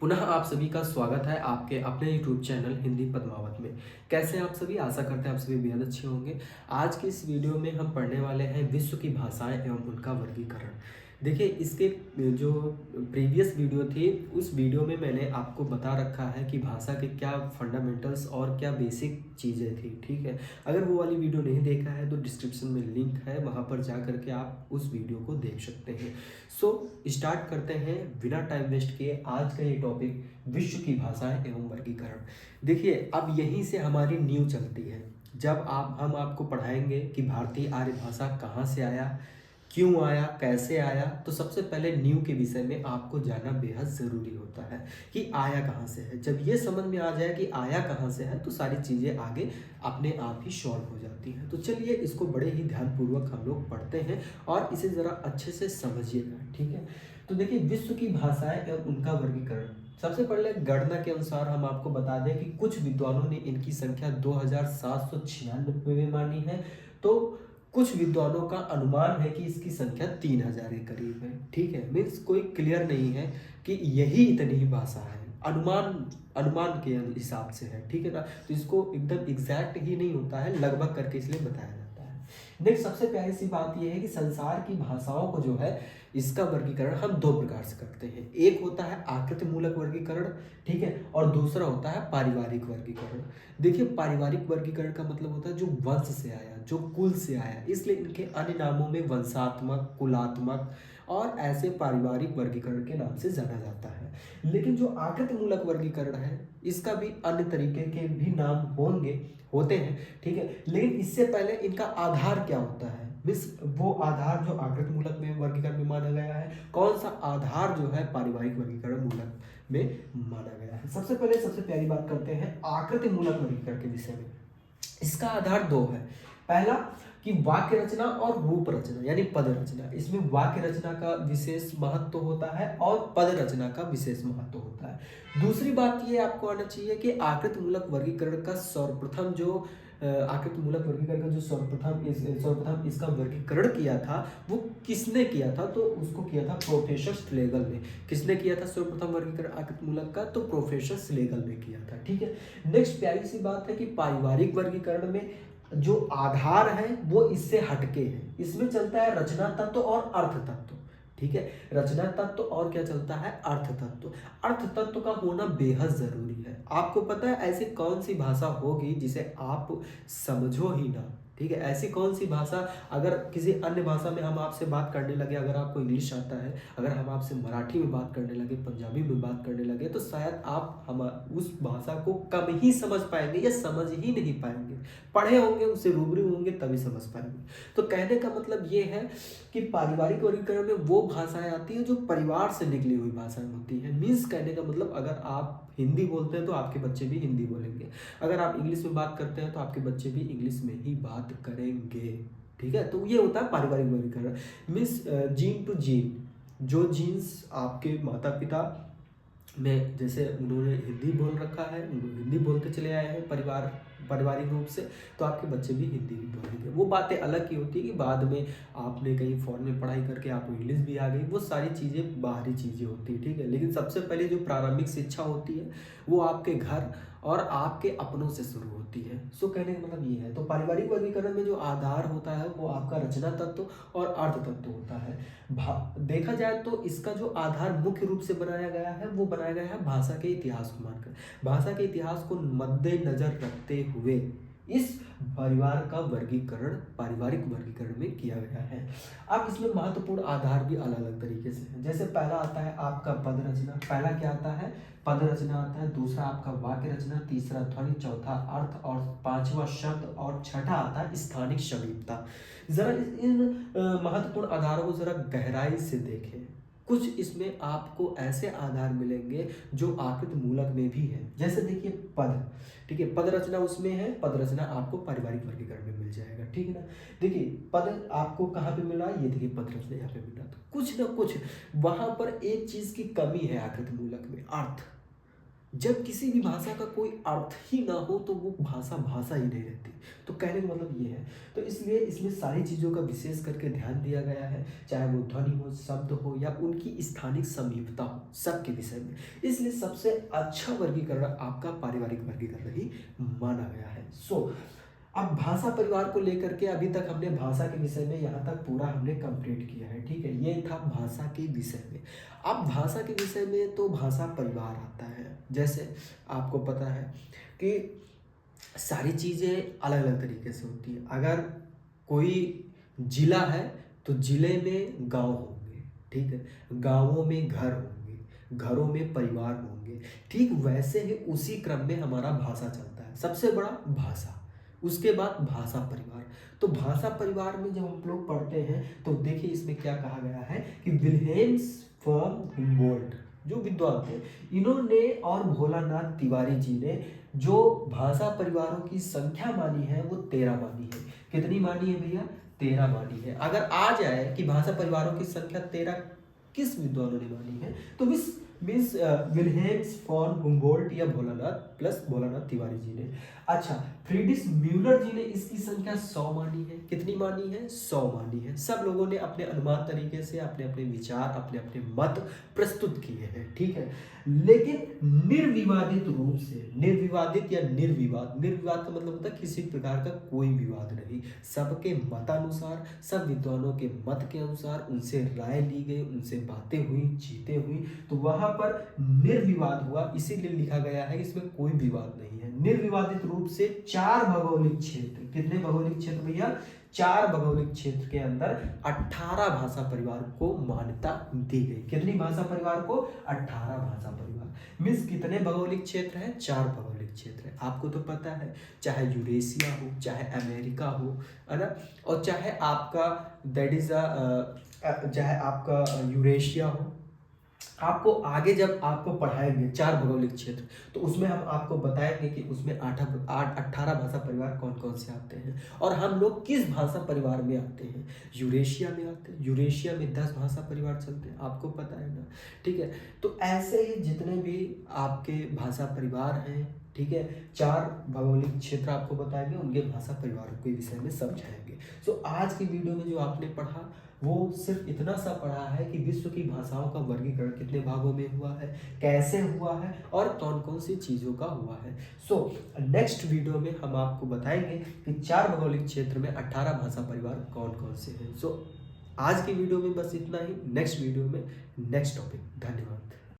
पुनः आप सभी का स्वागत है आपके अपने यूट्यूब चैनल हिंदी पद्मावत में। कैसे हैं आप सभी? आशा करते हैं आप सभी बेहद अच्छे होंगे। आज की इस वीडियो में हम पढ़ने वाले हैं विश्व की भाषाएं एवं उनका वर्गीकरण। देखिए, इसके जो प्रीवियस वीडियो थी, उस वीडियो में मैंने आपको बता रखा है कि भाषा के क्या फंडामेंटल्स और क्या बेसिक चीज़ें थी। ठीक है, अगर वो वाली वीडियो नहीं देखा है तो डिस्क्रिप्शन में लिंक है, वहाँ पर जा करके आप उस वीडियो को देख सकते हैं। सो स्टार्ट करते हैं बिना टाइम वेस्ट किए। आज का ये टॉपिक विश्व की भाषाएं एवं वर्गीकरण। देखिए, अब यहीं से हमारी नींव चलती है। जब हम आपको पढ़ाएंगे कि भारतीय आर्य भाषा कहाँ से आया, क्यों आया, कैसे आया, तो सबसे पहले नींव के विषय में आपको जानना बेहद ज़रूरी होता है कि आया कहाँ से है। जब ये समझ में आ जाए कि आया कहाँ से है तो सारी चीज़ें आगे अपने आप ही सॉल्व हो जाती हैं। तो चलिए इसको बड़े ही ध्यानपूर्वक हम लोग पढ़ते हैं और इसे ज़रा अच्छे से समझिएगा। ठीक है, तो देखिए, विश्व की भाषाएं एवं उनका वर्गीकरण। सबसे पहले गणना के अनुसार हम आपको बता दें कि कुछ विद्वानों ने इनकी संख्या 2796 में मानी है, तो कुछ विद्वानों का अनुमान है कि इसकी संख्या 3000 के करीब है। ठीक है, मीन्स कोई क्लियर नहीं है कि यही इतनी ही भाषा है, अनुमान अनुमान के हिसाब से है। ठीक है ना, तो इसको एकदम एग्जैक्ट ही नहीं होता है, लगभग करके इसलिए बताया जाता है। नेक्स्ट, सबसे प्यारी सी बात यह है कि संसार की भाषाओं को जो है इसका वर्गीकरण हम दो प्रकार से करते हैं। एक होता है आकृति मूलक वर्गीकरण, ठीक है, और दूसरा होता है पारिवारिक वर्गीकरण। देखिए, पारिवारिक वर्गीकरण का मतलब होता है जो वंश से आया, जो कुल से आया, इसलिए इनके अन्य नामों में वंशात्मक, कुलात्मक और ऐसे पारिवारिक वर्गीकरण के नाम से जाना जाता है। लेकिन जो आकृति मूलक वर्गीकरण है, इसका भी अन्य तरीके के भी नाम होते हैं। ठीक है, लेकिन इससे पहले इनका आधार क्या होता है, मिस वो आधार जो आकृति मूलक में वर्गीकरण में माना गया है, कौन सा आधार जो है पारिवारिक वर्गीकरण मूलक में माना गया है। सबसे पहले सबसे प्यारी बात करते हैं आकृति मूलक वर्गीकरण के विषय में। इसका आधार दो है। पहला कि वाक्य रचना और रूप रचना यानी पद रचना। इसमें वाक्य रचना का विशेष महत्व होता है और पद रचना का विशेष महत्व होता है। दूसरी बात ये आपको आना चाहिए कि आकृति मूलक वर्गीकरण का सर्वप्रथम जो आकृति मूलक वर्गीकरण का जो सर्वप्रथम इसका वर्गीकरण किया था, वो किसने किया था? तो उसको किया था प्रोफेसर स्लेगल ने। किसने किया था सर्वप्रथम वर्गीकरण आकृति मूलक का? तो प्रोफेसर स्लेगल ने किया था। ठीक है, नेक्स्ट प्यारी सी बात है कि पारिवारिक वर्गीकरण में जो आधार है वो इससे हटके है। इसमें चलता है रचना तत्व और अर्थ तत्व। ठीक है, रचना तत्व और क्या चलता है? अर्थ तत्व। अर्थ तत्व का होना बेहद जरूरी है। आपको पता है ऐसी कौन सी भाषा होगी जिसे आप समझो ही ना? ठीक है, ऐसी कौन सी भाषा, अगर किसी अन्य भाषा में हम आपसे बात करने लगे, अगर आपको इंग्लिश आता है, अगर हम आपसे मराठी में बात करने लगे, पंजाबी में बात करने लगे, तो शायद आप हम उस भाषा को कम ही समझ पाएंगे या समझ ही नहीं पाएंगे। पढ़े होंगे, उससे रूबरू होंगे तभी समझ पाएंगे। तो कहने का मतलब ये है कि पारिवारिक वर्गीकरण में वो भाषाएं आती हैं जो परिवार से निकली हुई भाषाएं होती हैं। मीन्स कहने का मतलब, अगर आप हिंदी बोलते हैं तो आपके बच्चे भी हिंदी बोलेंगे, अगर आप इंग्लिश में बात करते हैं तो आपके बच्चे भी इंग्लिश में ही बात करेंगे। ठीक है, तो ये होता है पारिवारिक वर्गीकरण। मीन्स जीन टू जीन, जो जीन्स आपके माता पिता में, जैसे उन्होंने हिंदी बोल रखा है, हिंदी बोलते चले आए हैं पारिवारिक रूप से, तो आपके बच्चे भी हिंदी ही बोलेंगे। वो बातें अलग की होती है कि बाद में आपने कहीं फॉरेन में पढ़ाई करके आपको इंग्लिश भी आ गई, वो सारी चीज़ें बाहरी चीज़ें होती है। ठीक है, लेकिन सबसे पहले जो प्रारंभिक शिक्षा होती है वो आपके घर और आपके अपनों से शुरू होती है। सो कहने का मतलब ये है। तो पारिवारिक वर्गीकरण में जो आधार होता है वो आपका रचना तत्व और अर्थ तत्व होता है। देखा जाए तो इसका जो आधार मुख्य रूप से बनाया गया है वो बनाया गया है भाषा के इतिहास को मानकर। भाषा के इतिहास को मद्देनजर रखते हुए इस परिवार का वर्गीकरण पारिवारिक वर्गीकरण में किया गया है। अब इसमें महत्वपूर्ण आधार भी अलग अलग तरीके से है। जैसे पहला आता है आपका पद रचना। पहला क्या आता है? पद रचना आता है। दूसरा आपका वाक्य रचना, तीसरा ध्वनि, चौथा अर्थ और पांचवा शब्द और छठा आता है स्थानिक समीपता। जरा इन महत्वपूर्ण आधारों को जरा गहराई से देखें। कुछ इसमें आपको ऐसे आधार मिलेंगे जो आकृति मूलक में भी है। जैसे देखिए पद, ठीक है, पद रचना उसमें है, पद रचना आपको पारिवारिक वर्गीकरण में मिल जाएगा। ठीक है ना, देखिए पद आपको कहाँ पे मिल रहा है, ये देखिए पद रचना यहाँ पे मिल रहा है। तो कुछ ना कुछ वहां पर एक चीज की कमी है आकृति मूलक में, अर्थ। जब किसी भी भाषा का कोई अर्थ ही ना हो तो वो भाषा भाषा ही नहीं रहती। तो कहने का मतलब ये है। तो इसलिए इसमें सारी चीज़ों का विशेष करके ध्यान दिया गया है, चाहे वो ध्वनि हो, शब्द हो या उनकी स्थानिक समीपता हो, सबके विषय में। इसलिए सबसे अच्छा वर्गीकरण आपका पारिवारिक वर्गीकरण ही माना गया है। अब भाषा परिवार को लेकर के अभी तक हमने भाषा के विषय में यहाँ तक पूरा हमने कंप्लीट किया है, ठीक है। ये था भाषा के विषय में। अब भाषा के विषय में तो भाषा परिवार आता है। जैसे आपको पता है कि सारी चीज़ें अलग अलग तरीके से होती है। अगर कोई जिला है तो जिले में गांव होंगे, ठीक है, गांवों में घर होंगे, घरों में परिवार होंगे। ठीक वैसे ही उसी क्रम में हमारा भाषा चलता है। सबसे बड़ा भाषा, उसके बाद भाषा परिवार। तो भाषा परिवार में जब हम लोग पढ़ते हैं तो देखिए इसमें क्या कहा गया है कि विल्हेम्स फॉन हुम्बोल्ट जो विद्वान थे, इन्होंने और भोलानाथ तिवारी जी ने जो भाषा परिवारों की संख्या मानी है वो 13 मानी है। कितनी मानी है भैया? 13 मानी है। अगर आ जाए कि भाषा परिवारों की संख्या 13 किस विद्वानों ने मानी है, तो मीन्स विल्हेम्स फॉन हुम्बोल्ट या भोलानाथ प्लस भोलानाथ तिवारी जी ने। अच्छा, फ्रीडिश म्यूलर जी ने इसकी संख्या 100 मानी है। कितनी मानी है? 100 मानी है। सब लोगों ने अपने अनुमान तरीके से अपने अपने विचार, अपने अपने मत प्रस्तुत किए हैं, ठीक है। लेकिन निर्विवादित रूप से, निर्विवादित या निर्विवाद, निर्विवाद का मतलब होता है किसी प्रकार का कोई विवाद नहीं, सबके मतानुसार, सब विद्वानों के मत के अनुसार उनसे राय ली गई, उनसे बातें हुई, चीतें हुई, तो वहां पर निर्विवाद हुआ। इसीलिए लिखा गया है कि इसमें कोई विवाद नहीं है। निर्विवादित रूप से 4 भौगोलिक क्षेत्र, कितने भौगोलिक क्षेत्र भैया? 4 भौगोलिक क्षेत्र के अंदर 18 भाषा परिवार को मान्यता दी गई। कितनी भाषा परिवार को? 18 भाषा परिवार। मीन्स कितने भौगोलिक क्षेत्र है? 4 भौगोलिक क्षेत्र है। आपको तो पता है, चाहे यूरेशिया हो, चाहे अमेरिका हो, है ना, और चाहे आपका दैट इज चाहे आपका यूरेशिया हो। आपको आगे जब आपको पढ़ाएंगे 4 भौगोलिक क्षेत्र, तो उसमें हम आपको बताएंगे कि उसमें 18 भाषा परिवार कौन कौन से आते हैं और हम लोग किस भाषा परिवार में आते हैं। यूरेशिया में आते हैं, यूरेशिया में 10 भाषा परिवार चलते हैं, आपको पता है ना, ठीक है। तो ऐसे ही जितने भी आपके भाषा परिवार हैं, ठीक है, 4 भौगोलिक क्षेत्र आपको बताएंगे, उनके भाषा परिवारों के विषय में समझाएंगे। आज की वीडियो में जो आपने पढ़ा वो सिर्फ इतना सा पढ़ा है कि विश्व की भाषाओं का वर्गीकरण कितने भागों में हुआ है, कैसे हुआ है और कौन कौन सी चीज़ों का हुआ है। नेक्स्ट वीडियो में हम आपको बताएंगे कि 4 भौगोलिक क्षेत्र में 18 भाषा परिवार कौन कौन से हैं। आज की वीडियो में बस इतना ही। नेक्स्ट वीडियो में नेक्स्ट टॉपिक। धन्यवाद।